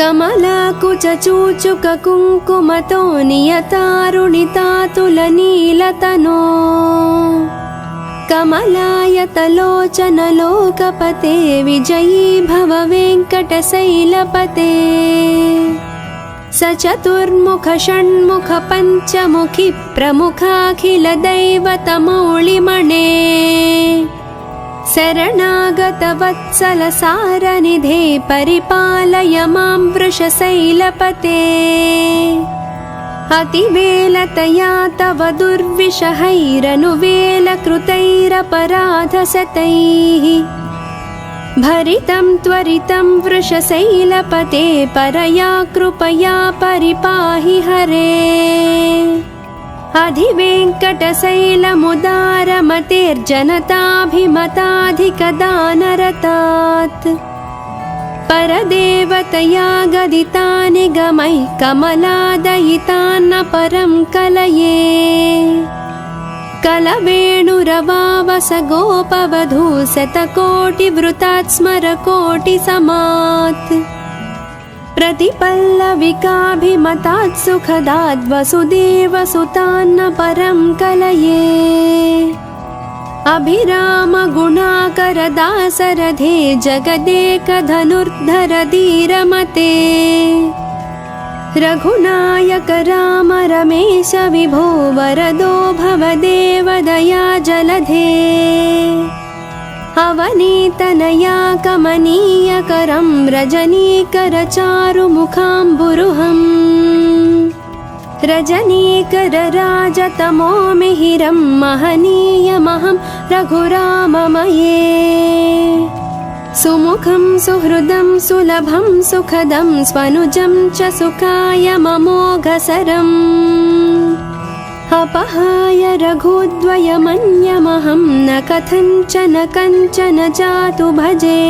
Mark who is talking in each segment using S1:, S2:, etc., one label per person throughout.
S1: कमलाकुचूचुक कुङ्कुमतो नियतारुणितातुलनीलतनो कमलायतलोचन लोकपते विजयी भव वेङ्कटशैलपते सचतुर्मुख षण्मुख पञ्चमुखि प्रमुखाखिल दैवतमौलिमणे शरणागत वत्सल सारनिधे परिपालय मां वृषशैलपते अतिवेलतया तव दुर्विषहैरनुवेलकृतैरपराधशतैः भरितं त्वरितं वृषशैलपते परया कृपया परिपाहि हरे अधिवेङ्कटशैलमुदारमतेर्जनताभिमताधिकदानरतात् परदेवतया गदितानि गमैः कमलादयितान्न परं कलये कलवेणुरवावस गोपवधू शतकोटिवृतात् स्मरकोटिसमात् प्रतिपल्लविकाभिमतात् सुखदाद् वसुदेवसुतान्न परं कलये अभिराम गुणाकर दासरथे जगदेकधनुर्धर धीरमते रघुनायक राम रमेश विभो वरदो भवदेव दया जलधे अवनीतनया कमनीयकरं रजनीकर चारुमुखाम्बुरुहम् रजनीकर राजतमो मिहिरं महनीयमहं रघुराममये सुमुखं सुहृदं सुलभं सुखदं स्वनुजं च सुखाय ममोघसरम् अपहाय रघुद्वयमन्यमहं न कथञ्चन कञ्चन जातु भजे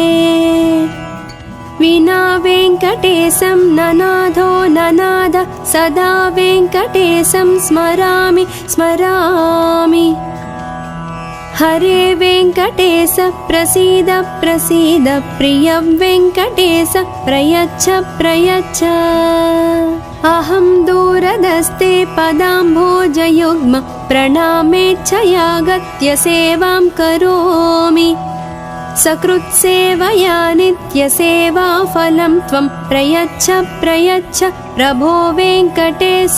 S1: विना वेङ्कटेशं ननाथो ननाद सदा वेङ्कटेशं स्मरामि स्मरामि हरे वेङ्कटेश प्रसीद प्रसीद प्रिय वेङ्कटेश प्रयच्छ प्रयच्छ अहं दूरदस्ते पदाम्भोजयुग्म प्रणामेच्छयागत्य सेवां करोमि सकृत्सेवया नित्यसेवाफलं त्वं प्रयच्छ प्रयच्छ प्रभो वेङ्कटेश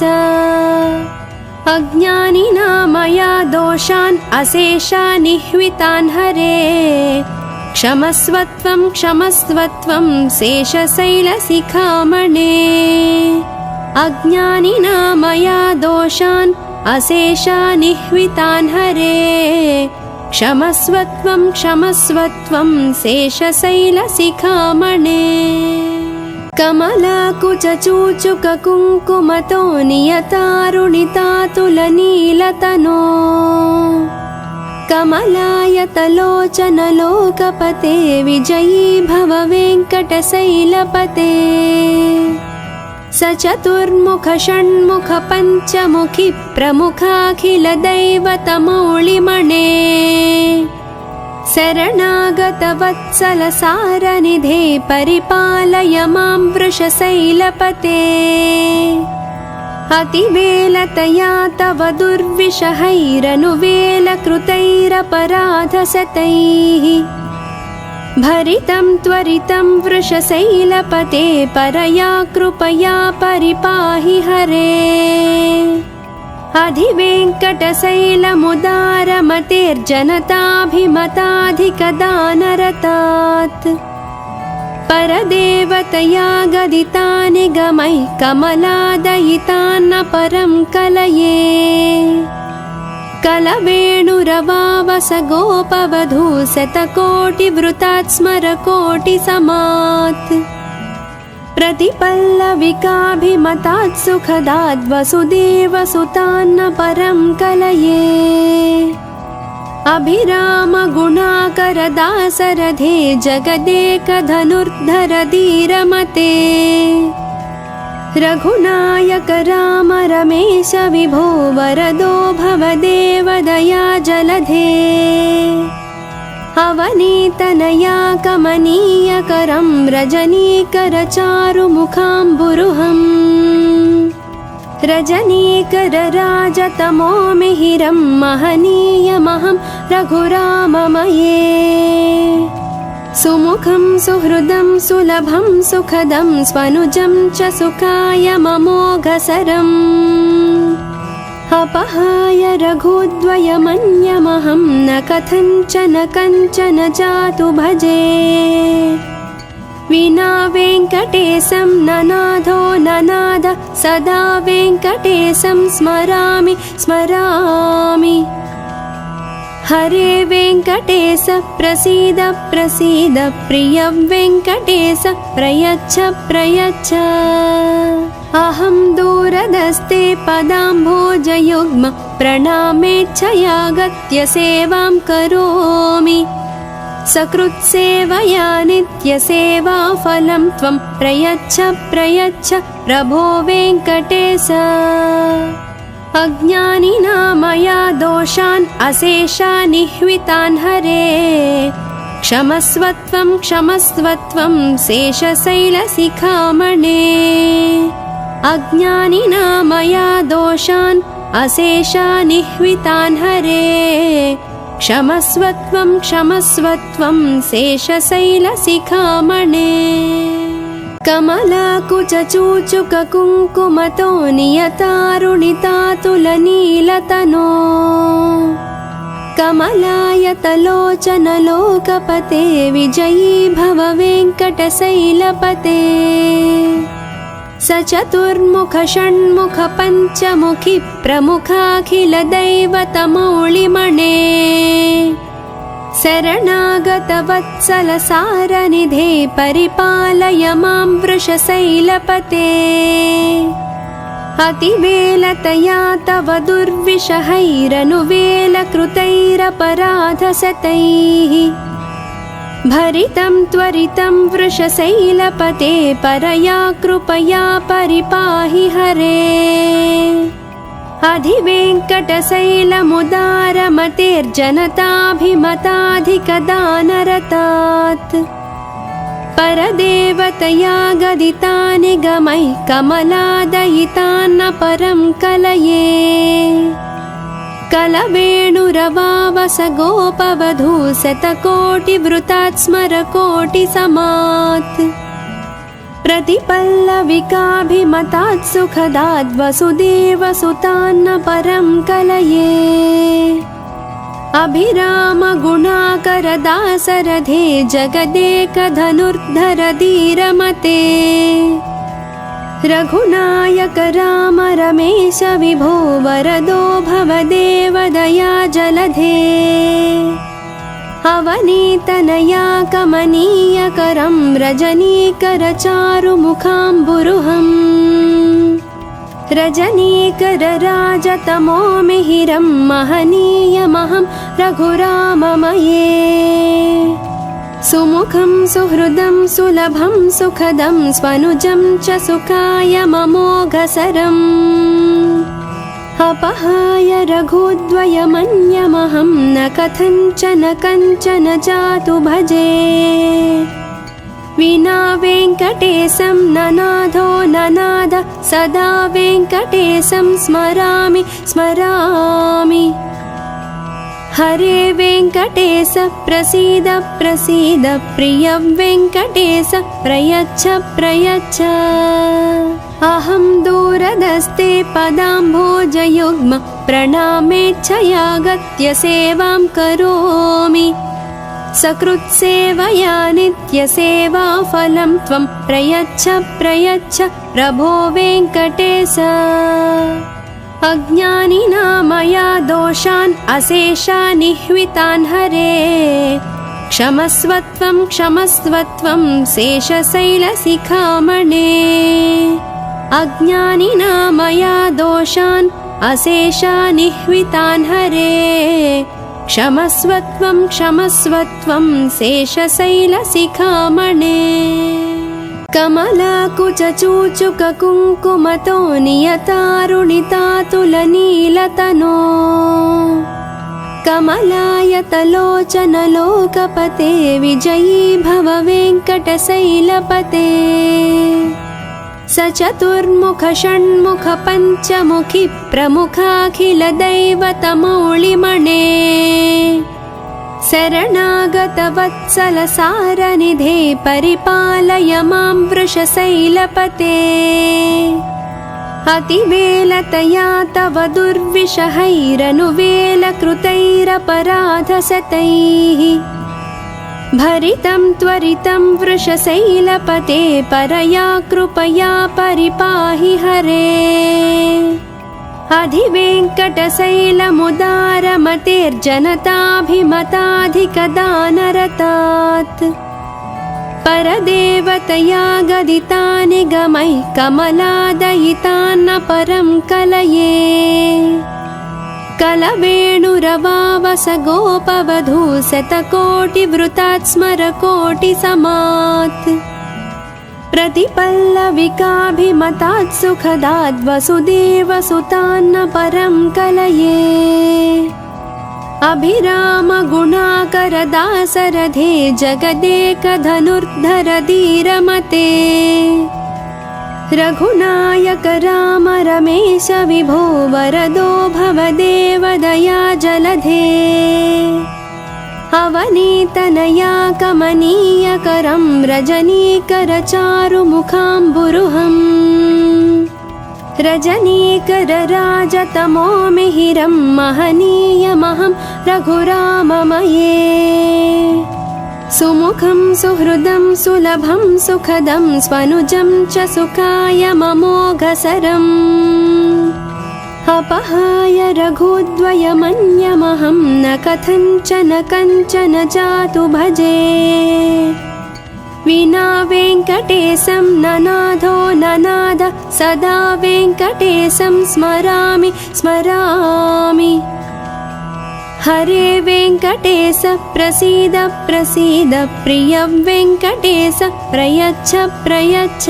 S1: अज्ञानिना मया दोषान् अशेषानिह्वितान् हरे क्षमस्वत्वं क्षमस्वत्वं शेषशैलशिखामणे अज्ञानिना मया दोषान् अशेषानिह्वितान् हरे क्षमस्वत्वं क्षमस्वत्वं शेषशैलशिखामणे कमलाकुचूचुक कुङ्कुमतो नियतारुणितातुलनीलतनो कमलायतलोचन लोकपते विजयी भव वेङ्कटशैलपते सचतुर्मुख षण्मुख पञ्चमुखि प्रमुखाखिल दैवतमौलिमणे शरणागत वत्सल सारनिधे परिपालय मां वृषशैलपते अतिवेलतया तव दुर्विषहैरनुवेलकृतैरपराधशतैः भरितं त्वरितं वृषशैलपते परया कृपया परिपाहि हरे अधिवेङ्कटशैलमुदारमतेर्जनताभिमताधिकदानरतात् परदेवतया गदितानि गमैः कमलादयितान्न परं कलये कलवेणुरवावस गोपवधू शतकोटिवृतात् स्मरकोटिसमात् प्रतिपल्लविकाभिमतात् सुखदाद् वसुदेवसुतान्न परं कलये अभिराम गुणाकर दासरथे जगदेकधनुर्धर धीरमते रघुनायक राम रमेश विभो वरदो भवदेव दया जलधे अवनीतनया कमनीयकरं रजनीकरचारुमुखाम्बुरुहम् रजनीकरराजतमो मिहिरं महनीयमहं रघुराममये सुमुखं सुहृदं सुलभं सुखदं स्वनुजं च सुखाय ममोघसरम् अपहाय रघुद्वयमन्यमहं न कथञ्चन कञ्चन जातु भजे विना वेङ्कटेशं ननाथो ननाद सदा वेङ्कटेशं स्मरामि स्मरामि हरे वेङ्कटेश प्रसीद प्रसीद प्रिय वेङ्कटेश प्रयच्छ प्रयच्छ अहं दूरदस्ते पदाम्भोजयुग्म प्रणामेच्छयागत्य सेवां करोमि सकृत्सेवया नित्यसेवाफलं त्वं प्रयच्छ प्रयच्छ प्रभो वेङ्कटेश अज्ञानिना मया दोषान् अशेषानिह्वितान् हरे क्षमस्वत्वं क्षमस्वत्वं शेषशैलशिखामणे अज्ञानिना मया दोषान् अशेषानिह्वितान् हरे क्षमस्वत्वं क्षमस्वत्वं शेषशैलशिखामणे कमलाकुचूचुककुङ्कुमतो नियतारुणितातुलनीलतनो कमलायतलोचनलोकपते विजयी भव वेङ्कटशैलपते सचतुर्मुख षण्मुख पञ्चमुखि प्रमुखाखिलदैवतमौलिमणे शरणागतवत्सलसारनिधे परिपालय मां वृषशैलपते अतिवेलतया तव दुर्विषहैरनुवेलकृतैरपराधशतैः भरितं त्वरितं वृषशैलपते परया कृपया परिपाहि हरे अधिवेङ्कटशैलमुदारमतेर्जनताभिमताधिकदानरतात् परदेवतया गदितानि गमैः कमलादयितान्न परं कलये कलवेणुरवावस गोपवधू शतकोटिवृतात् स्मरकोटिसमात् प्रतिपल्लविकाभिमतात् सुखदात् वसुदेवसुतान्न परं कलये अभिरामगुणाकरदासरथे जगदेकधनुर्धर धीरमते रघुनायक राम रमेश विभो वरदो भवदेव दया जलधे अवनीतनया कमनीयकरं रजनीकरचारुमुखाम्बुरुहम् रजनीकरराजतमो मिहिरं महनीयमहं रघुराममये सुमुखं सुहृदं सुलभं सुखदं स्वनुजं च सुखाय ममोघसरम् अपहाय रघुद्वयमन्यमहं न कथञ्चन कञ्चन जातु भजे विना वेङ्कटेशं ननाथो ननाद सदा वेङ्कटेशं स्मरामि स्मरामि हरे वेङ्कटेश प्रसीद प्रसीद प्रिय वेङ्कटेश प्रयच्छ प्रयच्छ अहं दूरदस्ते पदाम्भोजयुग्म प्रणामेच्छयागत्य सेवां करोमि सकृत्सेवया नित्यसेवाफलं त्वं प्रयच्छ प्रयच्छ प्रभो वेङ्कटेश अज्ञानिना मया दोषान् अशेषानिह्वितान् हरे क्षमस्वत्वं क्षमस्वत्वं शेषशैलशिखामणे अज्ञानिना मया दोषान् अशेषानिह्वितान् हरे क्षमस्वत्वं क्षमस्वत्वं शेषशैलशिखामणे कमलाकुचूचुककुङ्कुमतो नियतारुणितातुलनीलतनो कमलायतलोचन लोकपते विजयी भव वेङ्कटशैलपते सचतुर्मुख षण्मुख पञ्चमुखि प्रमुखाखिल दैवतमौलिमणे शरणागत वत्सल सारनिधे परिपालय मां वृषशैलपते अतिवेलतया तव दुर्विषहैरनुवेलकृतैरपराधशतैः भरितं त्वरितं वृषशैलपते परया कृपया परिपाहि हरे अधिवेङ्कटशैलमुदारमतेर्जनताभिमताधिकदानरतात् परदेवतया गदितानि गमैः कमलादयितान्न परं कलये कलवेणुरवावस गोपवधू शतकोटिवृतात् स्मरकोटिसमात् प्रतिपल्लविकाभिमतात् सुखदात् वसुदेवसुतान्न परं कलये अभिराम गुणाकर दासरथे जगदेकधनुर्धर धीरमते रघुनायक राम रमेश विभो वरदो भवदेव दया जलधे अवनीतनया कमनीयकरं रजनीकर चारुमुखाम्बुरुहम् रजनीकर राजतमो मिहिरं महनीयमहं रघुराममये सुमुखं सुहृदं सुलभं सुखदं स्वनुजं च सुखाय ममोघसरम् अपहाय रघुद्वयमन्यमहं न कथञ्चन कञ्चन जातु भजे विना वेङ्कटेशं ननाथो ननाद सदा वेङ्कटेशं स्मरामि स्मरामि हरे वेङ्कटेश प्रसीद प्रसीद प्रिय वेङ्कटेश प्रयच्छ प्रयच्छ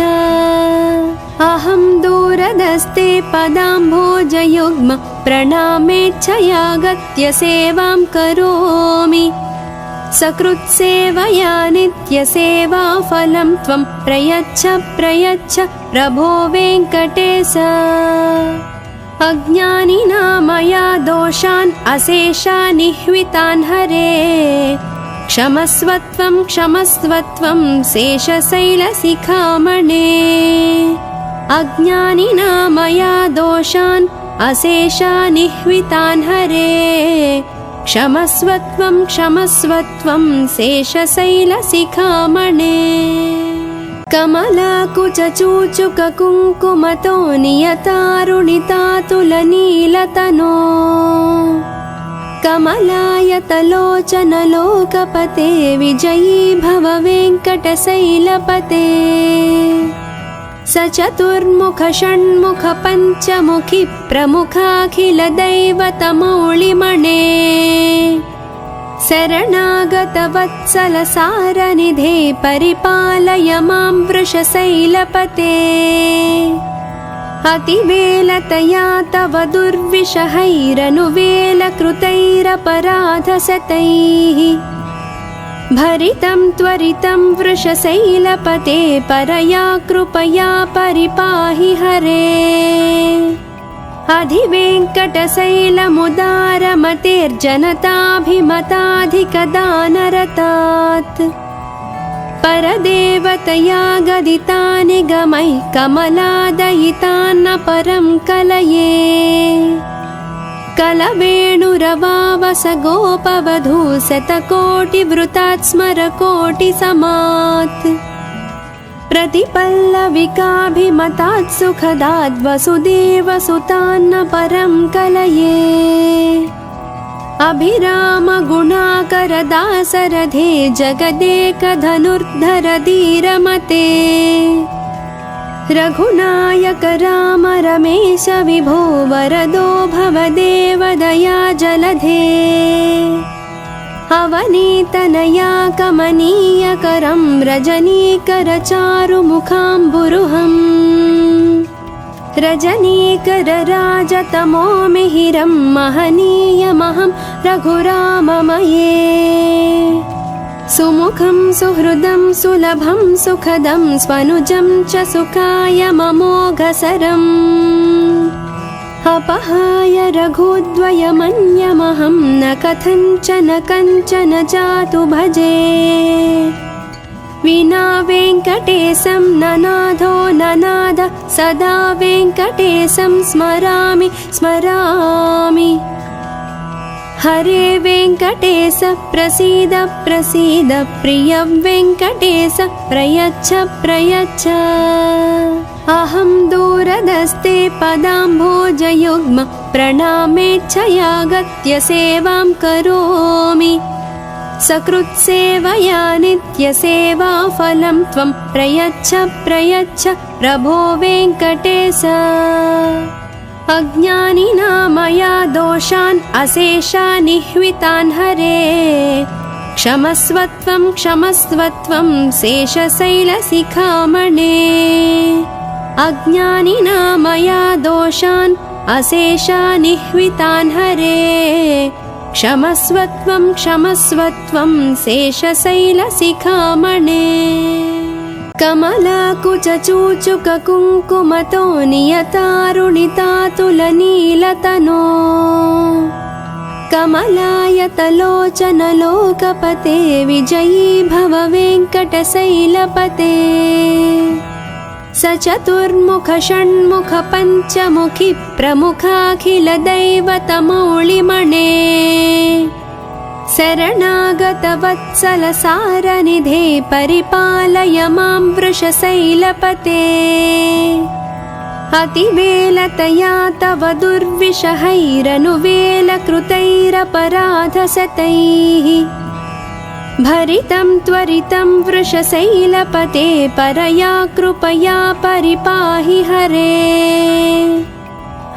S1: अहं दूरदस्ते पदाम्भोजयुग्म प्रणामेच्छयागत्य सेवां करोमि सकृत्सेवया नित्यसेवाफलं त्वं प्रयच्छ प्रयच्छ प्रभो वेङ्कटेश अज्ञानिना मया दोषान् अशेषान् निह्वितान् हरे क्षमस्वत्वं क्षमस्वत्वं शेषशैलशिखामणे अज्ञानिना मया दोषान् अशेषान् निह्वितान् हरे क्षमस्वत्वं क्षमस्वत्वं शेषशैलशिखामणे कमलाकुचूचुककुङ्कुमतो नियतारुणितातुलनीलतनो कमलायतलोचन लोकपते विजयी भव वेङ्कटशैलपते सचतुर्मुख षण्मुख पञ्चमुखि प्रमुखाखिल दैवतमौलिमणे शरणागत वत्सल सारनिधे परिपालय मां वृषशैलपते अतिवेलतया तव दुर्विषहैरनुवेलकृतैरपराधशतैः भरितं त्वरितं वृषशैलपते परया कृपया परिपाहि हरे अधिवेङ्कटशैलमुदारमतेर्जनताभिमताधिकदानरतात् परदेवतया गदितानि गमैः कमलादयितान्न परं कलये कलवेणुरवावस गोपवधू शतकोटिवृतात् स्मरकोटिसमात् प्रतिपल्लविकाभिमतात् सुखदात् वसुदेवसुतान्न परं कलये अभिराम गुणाकर दासरथे जगदेकधनुर्धर धीरमते रघुनायक राम रमेश विभो वरदो भवदेव दया जलधे अवनीतनया कमनीयकरं रजनीकर चारुमुखाम्बुरुहम् रजनीकरराजतमो मिहिरं महनीयमहं रघुराममये सुमुखं सुहृदं सुलभं सुखदं स्वनुजं च सुखाय ममोघसरम् अपहाय रघुद्वयमन्यमहं न कथञ्चन कञ्चन जातु भजे विना वेङ्कटेशं ननाथो ननाद सदा वेङ्कटेशं स्मरामि स्मरामि हरे वेङ्कटेश प्रसीद प्रसीद प्रिय वेङ्कटेश प्रयच्छ प्रयच्छ अहं दूरदस्ते पदाम्भोजयुग्म प्रणामेच्छयागत्य सेवां करोमि सकृत्सेवया नित्यसेवाफलं त्वं प्रयच्छ प्रयच्छ प्रभो वेङ्कटेश अज्ञानिना मया दोषान् अशेषान् निह्वितान् हरे क्षमस्वत्वं क्षमस्वत्वं शेषशैलशिखामणे अज्ञानिना मया दोषान् अशेषान् निह्वितान् हरे क्षमस्वत्वं क्षमस्वत्वं शेषशैलशिखामणे कमलाकुचूचुककुङ्कुमतो नियतारुणितातुलनीलतनो कमलायतलोचनलोकपते विजयी भव वेङ्कटशैलपते सचतुर्मुख षण्मुख पञ्चमुखि प्रमुखाखिलदैवतमौलिमणे शरणागतवत्सलसारनिधे परिपालय मां वृषशैलपते अतिवेलतया तव दुर्विषहैरनुवेलकृतैरपराधशतैः भरितं त्वरितं वृषशैलपते परया कृपया परिपाहि हरे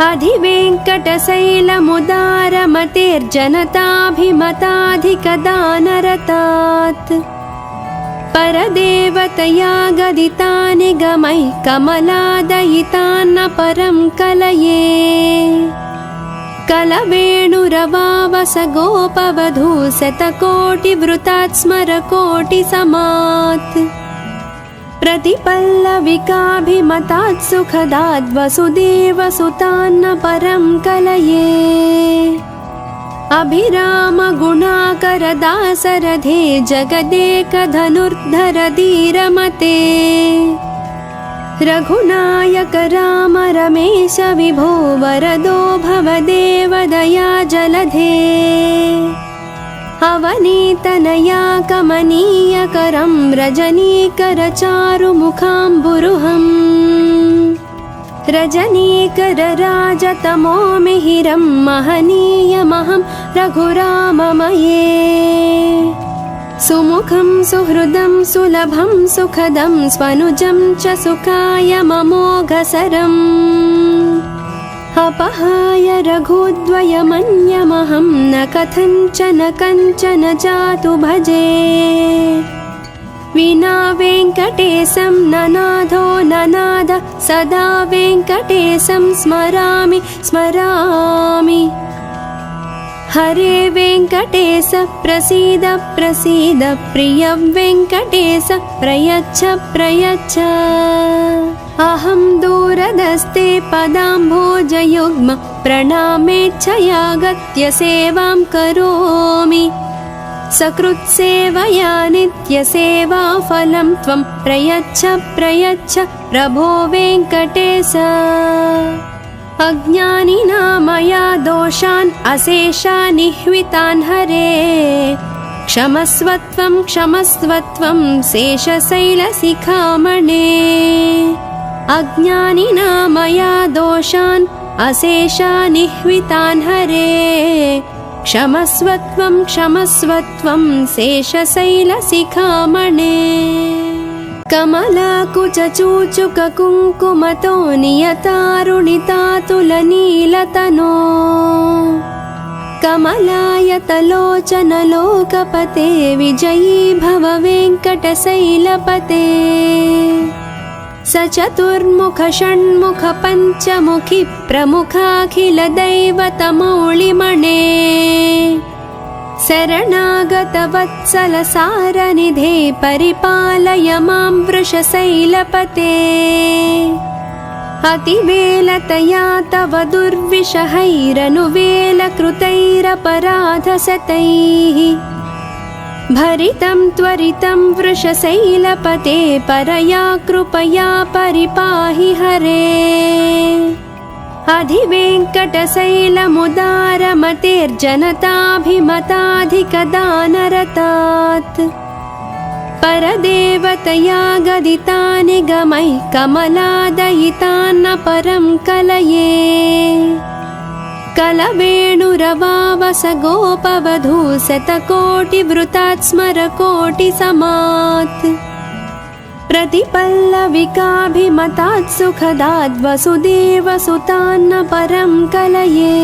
S1: अधिवेङ्कटशैलमुदारमतेर्जनताभिमताधिकदानरतात् परदेवतया गदितानि गमैः कमलादयितान्न परं कलये कलवेणुरवावस गोपवधू शतकोटिवृतात् स्मरकोटिसमात् प्रतिपल्लविकाभिमतात् सुखदाद् वसुदेवसुतान्न परं कलये अभिरामगुणाकरदासरथे जगदेकधनुर्धर धीरमते रघुनायक राम रमेश विभो वरदो भवदेव दया जलधे अवनीतनया कमनीयकरं रजनीकर चारुमुखाम्बुरुहम् रजनीकरराजतमो मिहिरं महनीयमहं रघुराममये सुमुखं सुहृदं सुलभं सुखदं स्वनुजं च सुखाय ममोघसरम् अपहाय रघुद्वयमन्यमहं न कथञ्चन कञ्चन जातु भजे विना वेङ्कटेशं ननाथो ननाद सदा वेङ्कटेशं स्मरामि स्मरामि हरे वेङ्कटेश प्रसीद प्रसीद प्रिय वेङ्कटेश प्रयच्छ प्रयच्छ अहं दूरदस्ते पदाम्भोजयुग्म प्रणामेच्छयागत्य सेवां करोमि सकृत्सेवया नित्यसेवाफलं त्वं प्रयच्छ प्रयच्छ प्रभो वेङ्कटेश अज्ञानिना मया दोषान् अशेषान् निह्वितान् हरे क्षमस्वत्वं क्षमस्वत्वं शेषशैलशिखामणे अज्ञानिना मया दोषान् अशेषान् निह्वितान् हरे क्षमस्वत्वं क्षमस्वत्वं शेषशैलशिखामणे कमलाकुचूचुककुङ्कुमतो नियतारुणितातुलनीलतनो कमलायतलोचनलोकपते विजयी भव वेङ्कटशैलपते स चतुर्मुख षण्मुख पञ्चमुखी प्रमुखाखिल दैवतमौलिमणे शरणागत वत्सल सारनिधे परिपालय मां वृषशैलपते अतिवेलतया तव दुर्विषहैरनुवेलकृतैरपराधशतैः भरितं त्वरितं वृषशैलपते परया कृपया परिपाहि हरे अधिवेङ्कटशैलमुदारमतेर्जनताभिमताधिकदानरतात् परदेवतया गदितानि गमैः कमलादयितान्न परं कलये कलवेणुरवावस गोपवधू शतकोटिवृतात् स्मरकोटिसमात् प्रतिपल्लविकाभिमतात् सुखदाद् वसुदेवसुतान्न परं कलये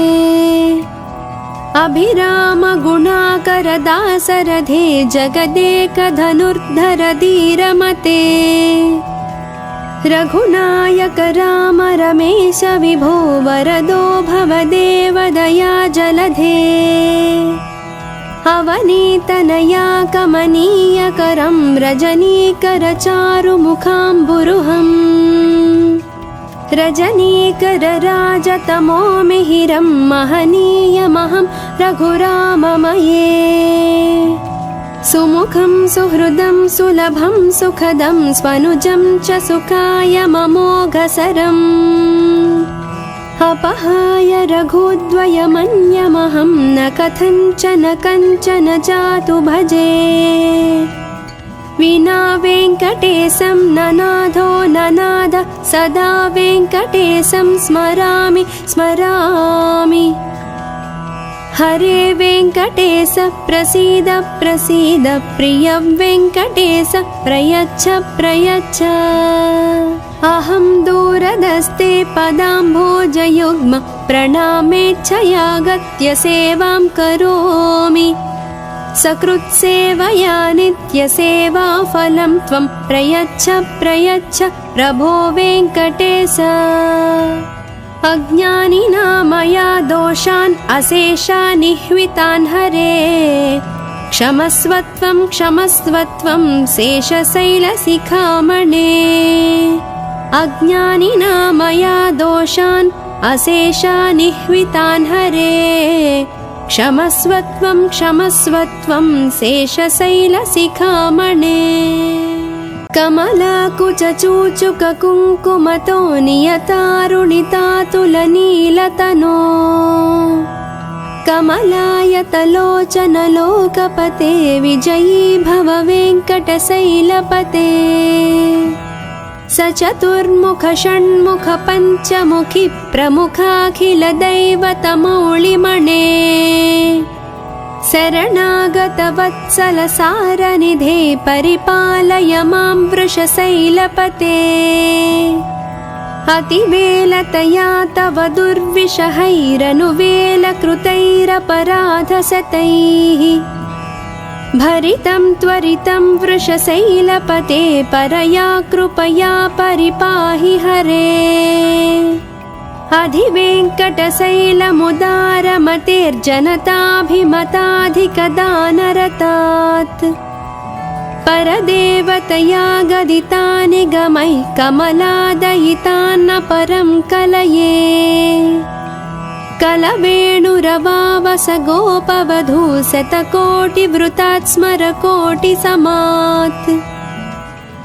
S1: अभिराम गुणाकर दासरथे जगदेकधनुर्धर धीरमते रघुनायक राम रमेश विभो वरदो भवदेव दया जलधे अवनीतनया कमनीयकरं रजनीकर चारुमुखाम्बुरुहम् रजनीकर राजतमो मिहिरं महनीयमहं रघुराममये सुमुखं सुहृदं सुलभं सुखदं स्वनुजं च सुखाय ममोघसरम् अपहाय रघुद्वयमन्यमहं न कथञ्चन कञ्चन जातु भजे विना वेङ्कटेशं ननाथो ननाद सदा वेङ्कटेशं स्मरामि स्मरामि हरे वेङ्कटेश प्रसीद प्रसीद प्रिय वेङ्कटेश प्रयच्छ प्रयच्छ अहं दूरदस्ते पदाम्भोजयुग्म प्रणामेच्छयागत्य सेवां करोमि सकृत्सेवया नित्यसेवाफलं त्वं प्रयच्छ प्रयच्छ प्रभो वेङ्कटेश अज्ञानिना मया दोषान् अशेषानिह्वितान् हरे क्षमस्वत्वं क्षमस्वत्वं शेषशैलशिखामणे अज्ञानिना मया दोषान् अशेषानिह्वितान् हरे क्षमस्वत्वं क्षमस्वत्वं शेषशैलशिखामणे कमलाकुचूचुककुङ्कुमतो नियतारुणितातुलनीलतनो कमलायतलोचन लोकपते विजयी भव वेङ्कटशैलपते स चतुर्मुख षण्मुख पञ्चमुखी प्रमुखाखिल दैवतमौलिमणे शरणागत वत्सल सारनिधे परिपालय मां वृषशैलपते अतिवेलतया तव दुर्विषहैरनुवेलकृतैरपराधशतैः भरितं त्वरितं वृषशैलपते परया कृपया परिपाहि हरे अधिवेङ्कटशैलमुदारमतेर्जनताभिमताधिकदानरतात् परदेवतया गदितानि गमैः कमलादयितान्न परं कलये कलवेणुरवावस गोपवधू शतकोटिवृतात् स्मरकोटिसमात्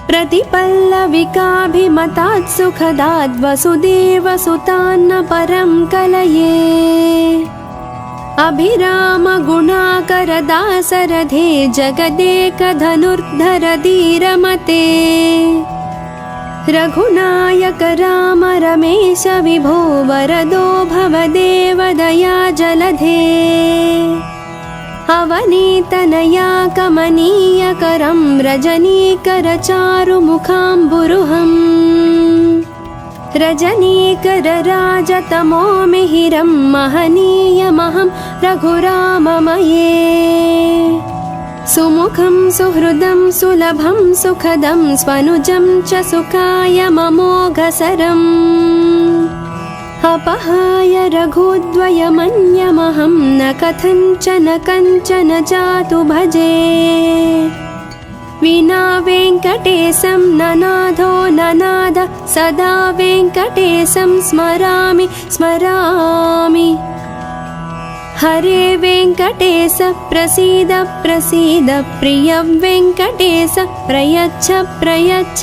S1: प्रतिपल्लविकाभिमतात् सुखदाद् वसुदेवसुतान्न परं कलये अभिराम गुणाकर दासरथे जगदेकधनुर्धर धीरमते रघुनायक राम रमेश विभो वरदो भवदेव दया जलधे अवनीतनया कमनीयकरं रजनीकर चारुमुखाम्बुरुहम् रजनीकर राजतमो मिहिरं महनीयमहं रघुराममये सुमुखं सुहृदं सुलभं सुखदं स्वनुजं च सुखायममोघसरम् अपहाय रघुद्वयमन्यमहं न कथञ्चन कञ्चन जातु भजे विना वेङ्कटेशं ननाथो ननाद सदा वेङ्कटेशं स्मरामि स्मरामि हरे वेङ्कटेश प्रसीद प्रसीद प्रिय वेङ्कटेश प्रयच्छ प्रयच्छ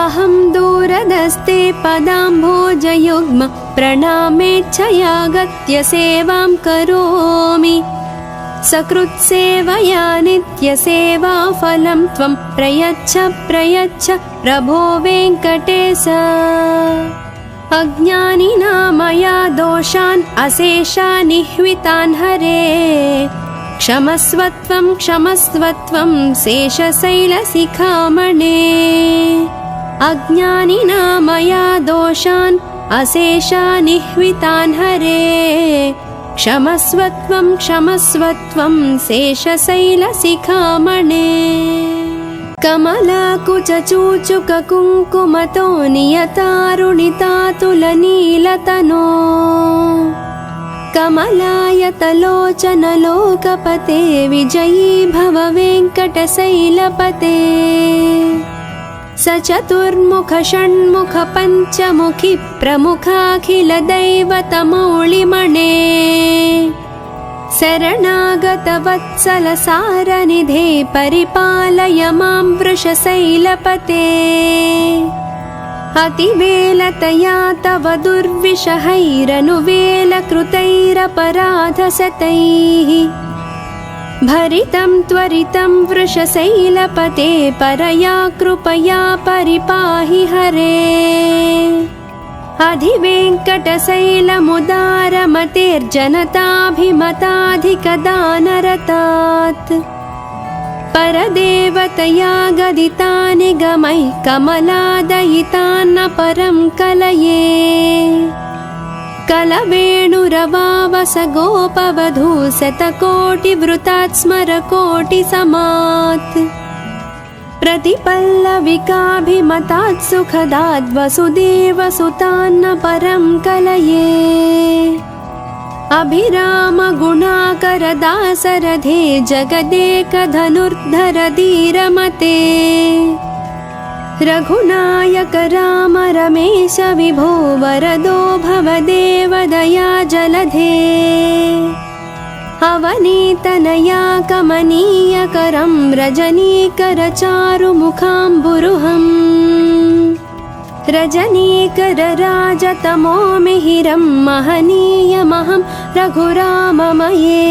S1: अहं दूरदस्ते पदाम्भोजयुग्म प्रणामेच्छयागत्य सेवां करोमि सकृत्सेवया नित्यसेवाफलं त्वं प्रयच्छ प्रयच्छ प्रभो वेङ्कटेश अज्ञानिना मया दोषान् अशेषानिह्वितान् हरे क्षमस्वत्वं क्षमस्वत्वं शेषशैलशिखामणे अज्ञानिना मया दोषान् अशेषानिह्वितान् हरे क्षमस्वत्वं क्षमस्वत्वं शेषशैलशिखामणे कमलाकुचूचुककुङ्कुमतो नियतारुणितातुलनीलतनो कमलायतलोचनलोकपते विजयी भव वेङ्कटशैलपते स चतुर्मुख षण्मुख पञ्चमुखी प्रमुखाखिलदैवतमौलिमणे शरणागतवत्सलसारनिधे परिपालय मां वृषशैलपते अतिवेलतया तव दुर्विषहैरनुवेलकृतैरपराधशतैः भरितं त्वरितं वृषशैलपते परया कृपया परिपाहि हरे अधिवेङ्कटशैलमुदारमतेर्जनताभिमताधिकदानरतात् परदेवतया गदितानि गमैः कमलादयितान्न परं कलये कलवेणुरवावस गोपवधू शतकोटिवृतात् स्मरकोटिसमात् प्रतिपल्लविकाभिमतात् सुखदात् वसुदेवसुतान्न परं कलये अभिरामगुणाकरदासरथे जगदेकधनुर्धर धीरमते रघुनायक राम रमेश विभो वरदो भवदेवदया जलधे अवनीतनया कमनीयकरं रजनीकरचारुमुखाम्बुरुहम् रजनीकरराजतमो मिहिरं महनीयमहं रघुराममये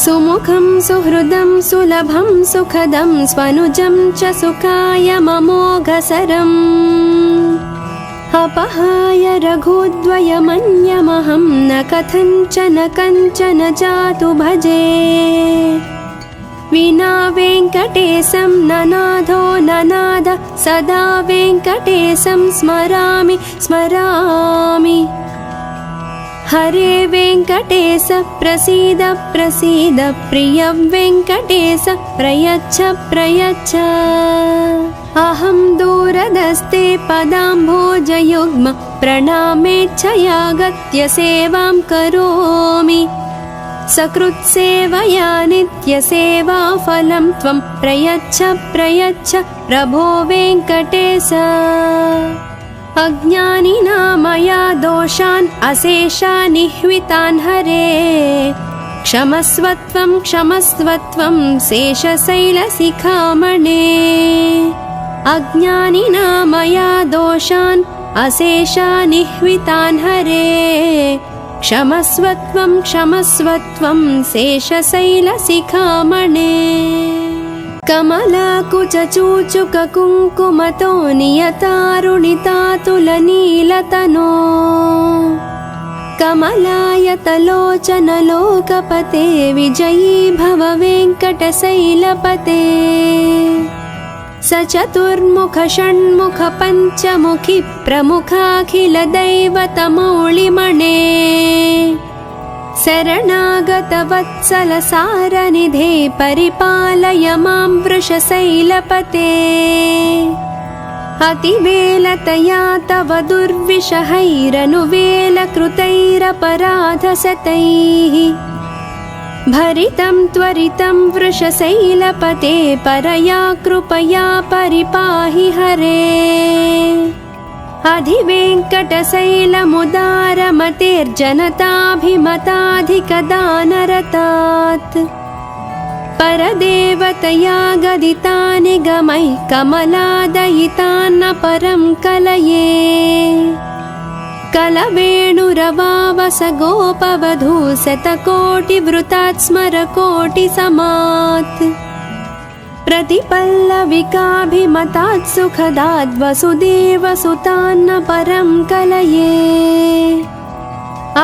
S1: सुमुखं सुहृदं सुलभं सुखदं स्वनुजं च सुखायममोघसरम् अपहाय रघुद्वयमन्यमहं न कथञ्चन कञ्चन जातु भजे विना वेङ्कटेशं ननाथो ननाद सदा वेङ्कटेशं स्मरामि स्मरामि हरे वेङ्कटेश प्रसीद प्रसीद प्रिय वेङ्कटेश प्रयच्छ प्रयच्छ अहं दूरदस्ते पदाम्भोजयुग्म प्रणामेच्छयागत्य सेवां करोमि सकृत्सेवया नित्यसेवाफलं त्वं प्रयच्छ प्रयच्छ प्रभो वेङ्कटेश अज्ञानिना मया दोषान् अशेषानिह्वितान् हरे क्षमस्वत्वं क्षमस्वत्वं शेषशैलशिखामणे अज्ञानिना मया दोषान् अशेषानिह्वितान् हरे क्षमस्वत्वं क्षमस्वत्वं शेषशैलशिखामणे कमलाकुचूचुककुङ्कुमतो नियतारुणितातुलनीलतनो कमलायतलोचनलोकपते विजयी भव वेङ्कटशैलपते स चतुर्मुख षण्मुख पञ्चमुखी प्रमुखाखिलदैवतमौलिमणे शरणागतवत्सलसारनिधे परिपालय मां वृषशैलपते अतिवेलतया तव दुर्विषहैरनुवेलकृतैरपराधशतैः भरितं त्वरितं वृषशैलपते परया कृपया परिपाहि हरे अधिवेङ्कटशैलमुदारमतेर्जनताभिमताधिकदानरतात् परदेवतया गदितानि गमैः कमलादयितान्न परं कलये कलवेणुरवावस गोपवधू शतकोटिवृतात् स्मरकोटिसमात् प्रतिपल्लविकाभिमतात् सुखदात् वसुदेवसुतान्न परं कलये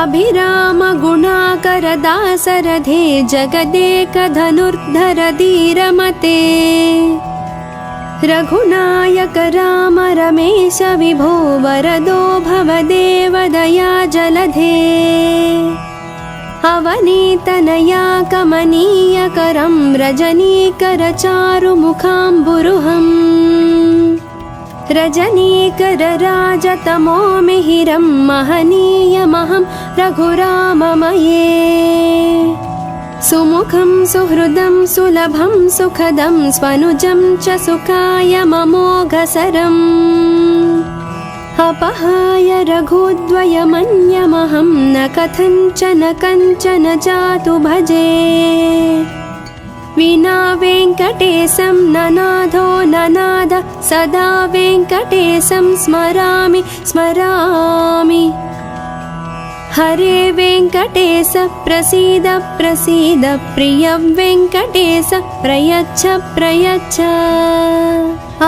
S1: अभिरामगुणाकरदासरथे जगदेकधनुर्धर धीरमते रघुनायक राम रमेश विभो वरदो भवदेव दया जलधे अवनीतनया कमनीयकरं रजनीकरचारुमुखाम्बुरुहम् रजनीकरराजतमो मिहिरं महनीयमहं रघुराममये सुमुखं सुहृदं सुलभं सुखदं स्वनुजं च सुखायममोघसरम् अपहाय रघुद्वयमन्यमहं न कथञ्चन कञ्चन जातु भजे विना वेङ्कटेशं ननाथो ननाद सदा वेङ्कटेशं स्मरामि स्मरामि हरे वेङ्कटेश प्रसीद प्रसीद प्रिय वेङ्कटेश प्रयच्छ प्रयच्छ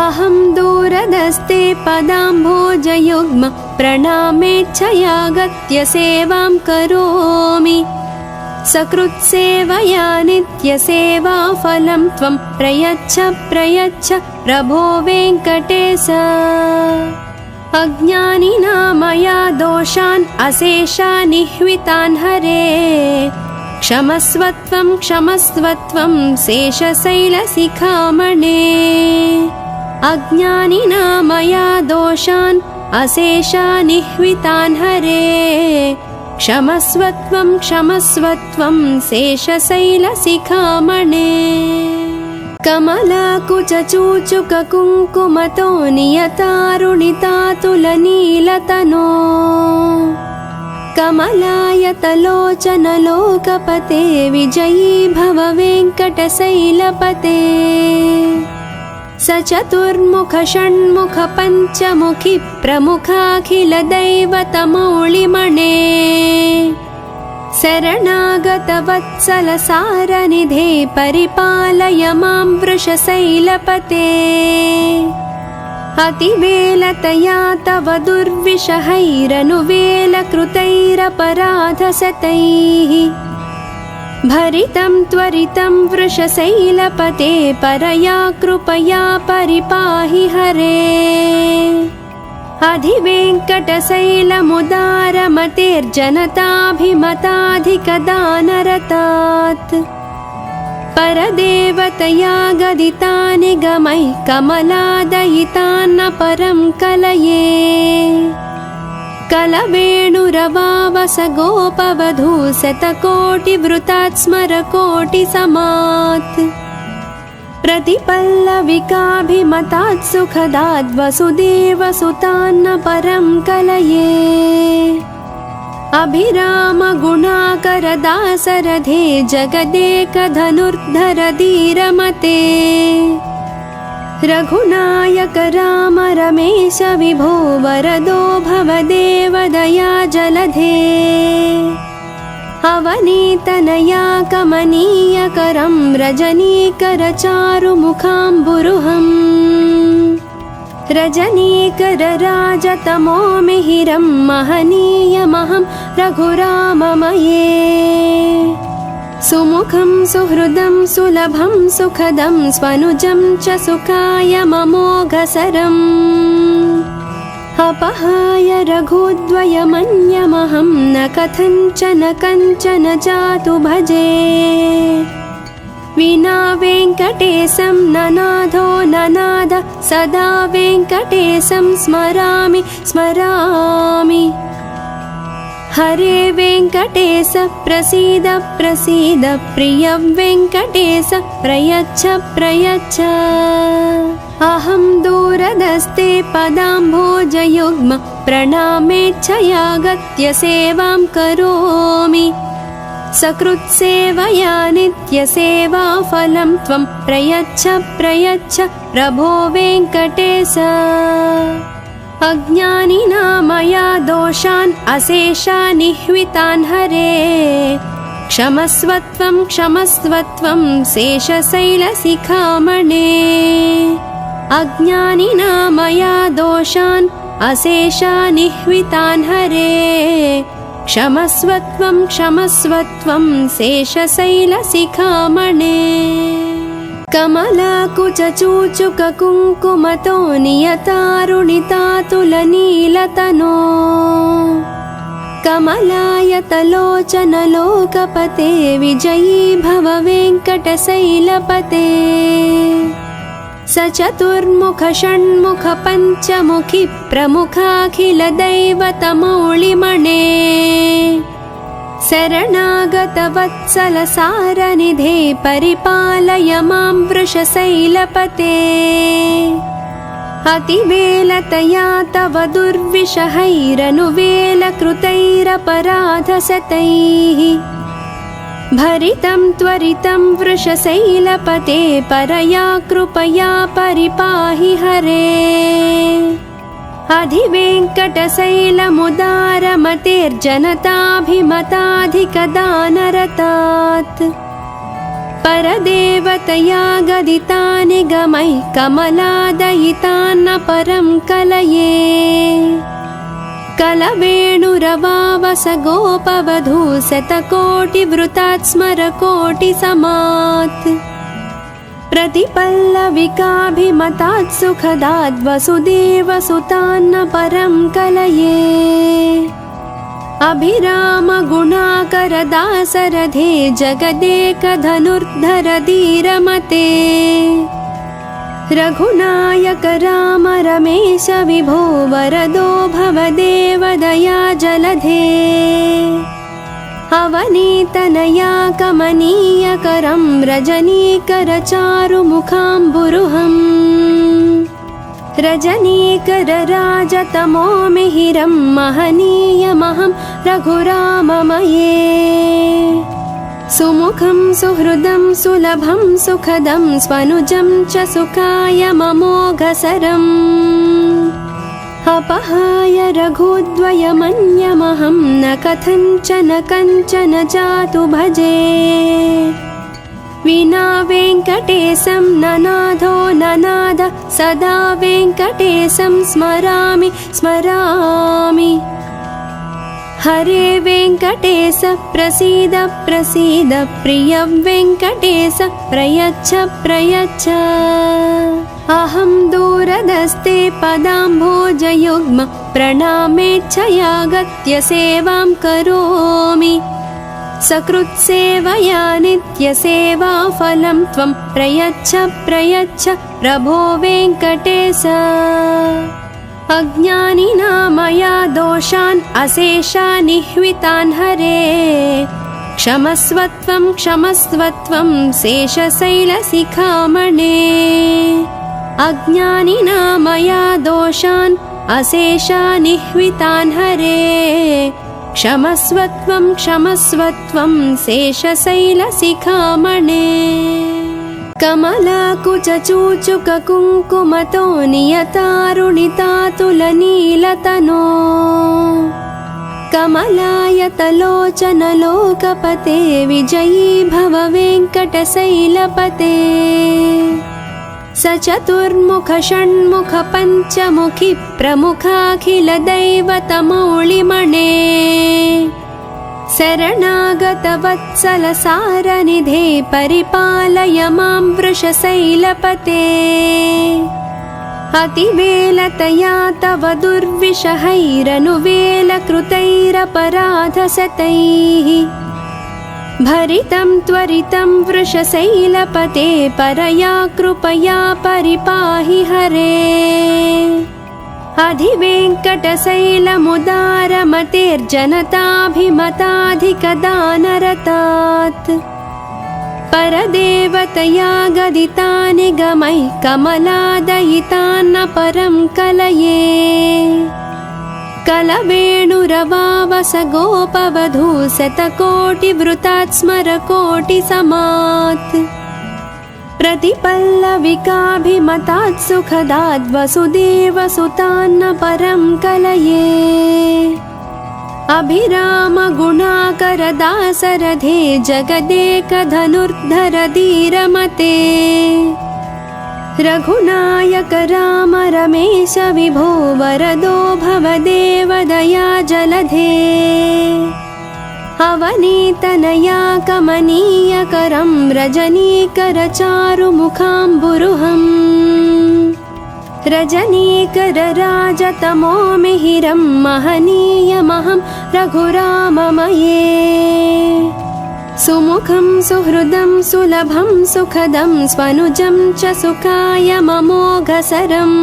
S1: अहं दूरदस्ते पदाम्भोजयुग्म प्रणामेच्छयागत्य सेवां करोमि सकृत्सेवया नित्यसेवाफलं त्वं प्रयच्छ प्रयच्छ प्रभो वेङ्कटेश अज्ञानिना मया दोषान् अशेषान् निह्वितान् हरे क्षमस्वत्वं क्षमस्वत्वं शेषशैलशिखामणे अज्ञानिना मया दोषान् अशेषान् निह्वितान् हरे क्षमस्वत्वं क्षमस्वत्वं शेषशैलशिखामणे कमलाकुचूचुककुङ्कुमतो नियतारुणितातुलनीलतनो कमलायतलोचनलोकपते विजयी भव वेङ्कटशैलपते सचतुर्मुख षण्मुख पञ्चमुखि प्रमुखाखिलदैवतमौलिमणे शरणागतवत्सलसारनिधे परिपालय मां वृषशैलपते अतिवेलतया तव दुर्विषहैरनुवेलकृतैरपराधशतैः भरितं त्वरितं वृषशैलपते परया कृपया परिपाहि हरे अधिवेङ्कटशैलमुदारमतेर्जनताभिमताधिकदानरतात् परदेवतया गदितानि गमैः कमलादयितान्न परं कलये कलवेणुरवावस गोपवधू शतकोटिवृतात् स्मरकोटिसमात् प्रतिपल्लविकाभिमतात् सुखदात् वसुदेवसुतान्न परं कलये अभिरामगुणाकरदासरथे जगदेकधनुर्धर धीरमते रघुनायक राम रमेश विभो वरदो भवदेव दया जलधे अवनीतनया कमनीयकरं रजनीकरचारुमुखाम्बुरुहम् रजनीकरराजतमो मिहिरं महनीयमहं रघुराममये सुमुखं सुहृदं सुलभं सुखदं स्वनुजं च सुखायममोघसरम् अपहाय रघुद्वयमन्यमहं न कथञ्चन कञ्चन जातु भजे विना वेङ्कटेशं ननाथो ननाद सदा वेङ्कटेशं स्मरामि स्मरामि हरे वेङ्कटेश प्रसीद प्रसीद प्रिय वेङ्कटेश प्रयच्छ प्रयच्छ अहं दूरदस्ते पदाम्भोजयुग्म प्रणामेच्छयागत्य सेवां करोमि सकृत्सेवया नित्यसेवाफलं त्वं प्रयच्छ प्रयच्छ प्रभो वेङ्कटेश अज्ञानिना मया दोषान् अशेषानिह्वितान् हरे क्षमस्वत्वं क्षमस्वत्वं शेषशैलशिखामणे अज्ञानिना मया दोषान् अशेषानिह्वितान् हरे क्षमस्वत्वं क्षमस्वत्वं शेषशैलशिखामणे कमलाकुचूचुककुङ्कुमतो नियतारुणितातुलनीलतनो कमलायतलोचनलोकपते विजयी भव वेङ्कटशैलपते सचतुर्मुख षण्मुख पञ्चमुखि प्रमुखाखिलदैवतमौलिमणे शरणागतवत्सलसारनिधे परिपालय मां वृषशैलपते अतिवेलतया तव दुर्विषहैरनुवेलकृतैरपराधशतैः भरितं त्वरितं वृषशैलपते परया कृपया परिपाहि हरे अधिवेङ्कटशैलमुदारमतेर्जनताभिमताधिकदानरतात् परदेवतया गदितानि गमैः कमलादयितान्न परं कलये कलवेणुरवावस गोपवधू शतकोटिवृतात् स्मरकोटिसमात् प्रतिपल्लविकाभिमतात् सुखदाद् वसुदेवसुतान्न परं कलये अभिरामगुणाकरदासरथे जगदेकधनुर्धर धीरमते रघुनायक राम रमेश विभो वरदो भवदेव दया जलधे अवनीतनया कमनीयकरं रजनीकर चारुमुखाम्बुरुहम् रजनीकर राजतमो मिहिरं महनीयमहं रघुराममये सुमुखं सुहृदं सुलभं सुखदं स्वनुजं च सुखाय ममोघसरम् अपहाय रघुद्वयमन्यमहं न कथञ्चन कञ्चन जातु भजे विना वेङ्कटेशं ननाथो ननाद सदा वेङ्कटेशं स्मरामि स्मरामि हरे वेङ्कटेश प्रसीद प्रसीद प्रिय वेङ्कटेश प्रयच्छ प्रयच्छ अहं दूरदस्ते पदाम्भोजयुग्म प्रणामेच्छयागत्य सेवां करोमि सकृत्सेवया नित्यसेवाफलं त्वं प्रयच्छ प्रयच्छ प्रभो वेङ्कटेश अज्ञानिना मया दोषान् अशेषानिह्वितान् हरे क्षमस्वत्वं क्षमस्वत्वं शेषशैलशिखामणे अज्ञानिना मया दोषान् अशेषानिह्वितान् हरे क्षमस्वत्वं क्षमस्वत्वं शेषशैलशिखामणे कमलाकुचूचुककुङ्कुमतो नियतारुणितातुलनीलतनो कमलायतलोचनलोकपते विजयी भव वेङ्कटशैलपते सचतुर्मुख षण्मुख पञ्चमुखि प्रमुखाखिलदैवतमौलिमणे शरणागतवत्सलसारनिधे परिपालय मां वृषशैलपते अतिवेलतया तव दुर्विषहैरनुवेलकृतैरपराधशतैः भरितं त्वरितं वृषशैलपते परया कृपया परिपाहि हरे अधिवेङ्कटशैलमुदारमतेर्जनताभिमताधिकदानरतात् परदेवतया गदिता निगमैः कमलादयितान्न परं कलये कलवेणुरवावस गोपवधू शतकोटिवृतात् स्मरकोटिसमात् प्रतिपल्लविकाभिमतात् सुखदात् वसुदेवसुतान्न परं कलये अभिरामगुणाकरदासरथे जगदेकधनुर्धर धीरमते रघुनायक राम रमेश विभो वरदो भवदेव दया जलधे अवनीतनया कमनीयकरं रजनीकर चारुमुखाम्बुरुहम् रजनीकर राजतमो मिहिरं महनीयमहं रघुराममये सुमुखं सुहृदं सुलभं सुखदं स्वनुजं च सुखाय ममोघसरम्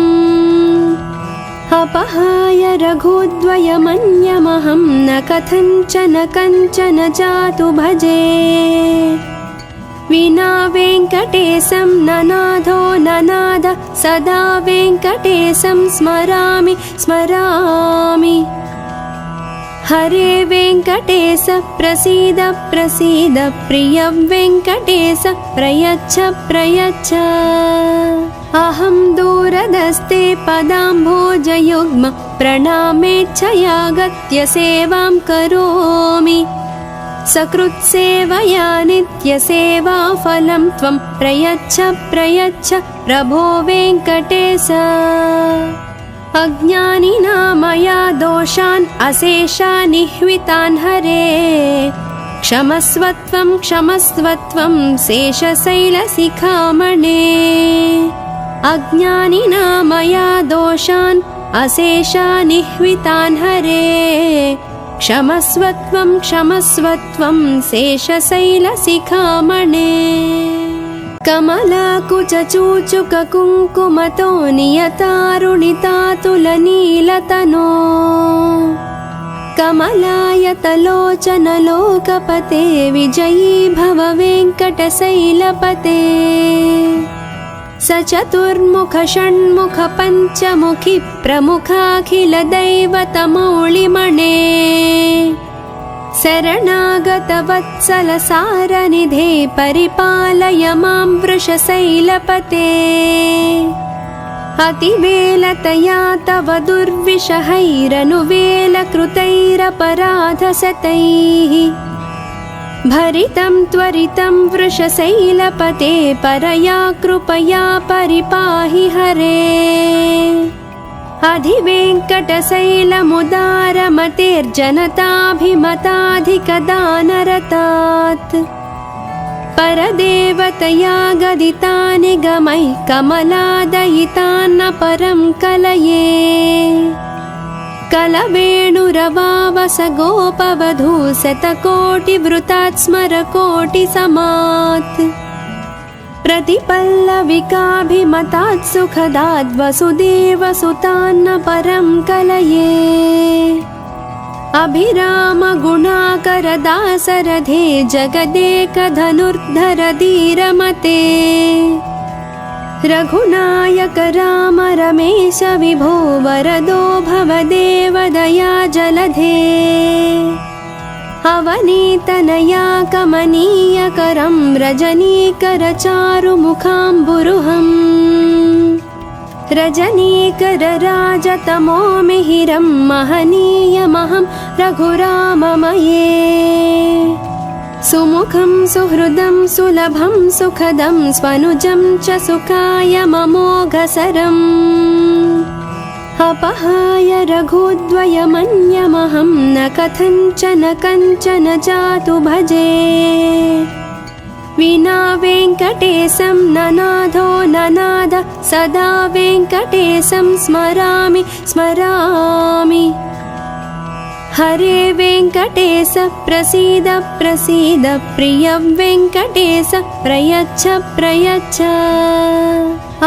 S1: अपहाय रघुद्वयमन्यमहं न कथञ्चन कञ्चन जातु भजे विना वेङ्कटेशं ननाथो ननाद सदा वेङ्कटेशं स्मरामि स्मरामि हरे वेङ्कटेश प्रसीद प्रसीद प्रिय वेङ्कटेश प्रयच्छ प्रयच्छ अहं दूरदस्ते पदाम्भोजयुग्म प्रणामेच्छयागत्य सेवां करोमि सकृत्सेवया नित्यसेवाफलं त्वं प्रयच्छ प्रयच्छ प्रभो वेङ्कटेश अज्ञानिना मया दोषान् अशेषानिह्वितान् हरे क्षमस्वत्वं क्षमस्वत्वं शेषशैलशिखामणे अज्ञानिना मया दोषान् अशेषानिह्वितान् हरे क्षमस्वत्वं क्षमस्वत्वं शेषशैलशिखामणे कमलाकुचूचुककुङ्कुमतो नियतारुणितातुलनीलतनो कमलायतलोचनलोकपते विजयी भव वेङ्कटशैलपते सचतुर्मुख षण्मुख पञ्चमुखि प्रमुखाखिलदैवतमौलिमणे शरणागतवत्सल सारनिधे परिपालय मां वृषशैलपते अतिवेलतया तव दुर्विषहैरनुवेलकृतैरपराधशतैः भरितं त्वरितं वृषशैलपते परया कृपया परिपाहि हरे अधिवेङ्कटशैलमुदारमतेर्जनताभिमताधिकदानरतात् परदेवतया गदिता निगमैः कमलादयितान्न परं कलये कलवेणुरवावस गोपवधू शतकोटिवृतात् स्मरकोटिसमात् प्रतिपल्लविकाभिमतात् सुखदात् वसुदेवसुतान्न परं कलये अभिरामगुणाकरदासरथे जगदेकधनुर्धर धीरमते रघुनायक राम रमेश विभो वरदो भवदेव दया जलधे अवनीतनया कमनीयकरं रजनीकर चारुमुखाम्बुरुहम् रजनीकर राजतमो मिहिरं महनीयमहं रघुराममये सुमुखं सुहृदं सुलभं सुखदं स्वनुजं च सुखाय ममोघसरम् अपहाय रघुद्वयमन्यमहं न कथञ्चन कञ्चन जातु भजे विना वेङ्कटेशं ननाथो ननाद सदा वेङ्कटेशं स्मरामि स्मरामि हरे वेङ्कटेश प्रसीद प्रसीद प्रिय वेङ्कटेश प्रयच्छ प्रयच्छ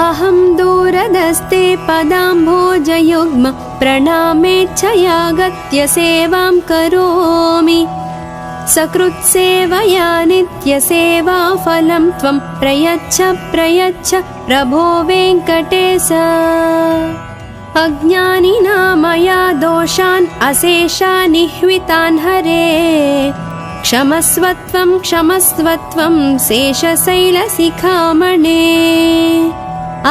S1: अहं दूरदस्ते पदाम्भोजयुग्म प्रणामेच्छयागत्य सेवां करोमि सकृत्सेवया नित्यसेवाफलं त्वं प्रयच्छ प्रयच्छ प्रभो वेङ्कटेश अज्ञानिना मया दोषान् अशेषान् निह्वितान् हरे क्षमस्वत्वं क्षमस्वत्वं शेषशैलशिखामणे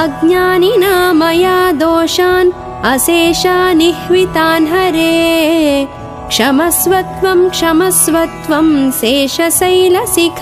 S1: अज्ञानिना मया दोषान् अशेषान् निह्वितान् हरे क्षमस्वत्वं क्षमस्वत्वं शेषशैलशिखामणे।